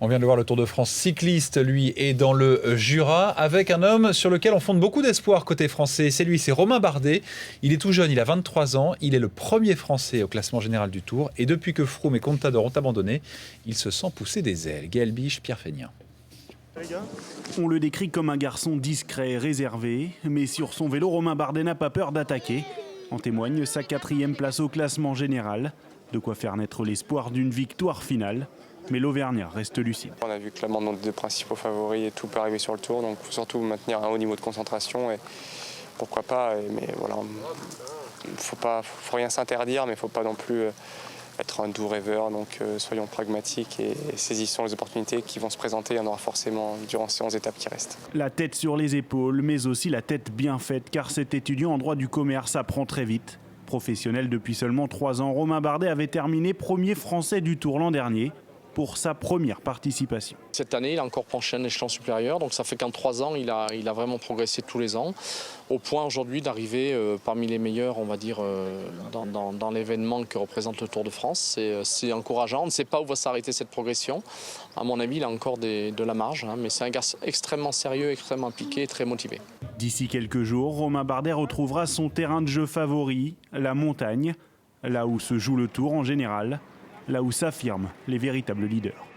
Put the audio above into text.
On vient de voir le Tour de France cycliste, lui, est dans le Jura, avec un homme sur lequel on fonde beaucoup d'espoir côté français. C'est lui, c'est Romain Bardet. Il est tout jeune, il a 23 ans. Il est le premier Français au classement général du Tour. Et depuis que Froome et Contador ont abandonné, il se sent pousser des ailes. Gaël Biche, Pierre Fénien. On le décrit comme un garçon discret, réservé. Mais sur son vélo, Romain Bardet n'a pas peur d'attaquer. En témoigne sa 4e place au classement général. De quoi faire naître l'espoir d'une victoire finale. Mais l'Auvergnat reste lucide. On a vu que l'abandon des deux principaux favoris et tout peut arriver sur le Tour, donc il faut surtout maintenir un haut niveau de concentration et pourquoi pas. Mais voilà, faut rien s'interdire, mais il ne faut pas non plus être un doux rêveur. Donc soyons pragmatiques et saisissons les opportunités qui vont se présenter. Il y en aura forcément durant ces 11 étapes qui restent. La tête sur les épaules, mais aussi la tête bien faite, car cet étudiant en droit du commerce apprend très vite. Professionnel depuis seulement 3 ans, Romain Bardet avait terminé premier Français du Tour l'an dernier. Pour sa première participation. Cette année, il a encore franchi un échelon supérieur, donc ça fait qu'en 3 ans, il a vraiment progressé tous les ans, au point aujourd'hui d'arriver parmi les meilleurs, on va dire, dans l'événement que représente le Tour de France. C'est encourageant, on ne sait pas où va s'arrêter cette progression. À mon avis, il a encore de la marge, mais c'est un garçon extrêmement sérieux, extrêmement impliqué et très motivé. D'ici quelques jours, Romain Bardet retrouvera son terrain de jeu favori, la montagne, là où se joue le Tour en général. Là où s'affirment les véritables leaders.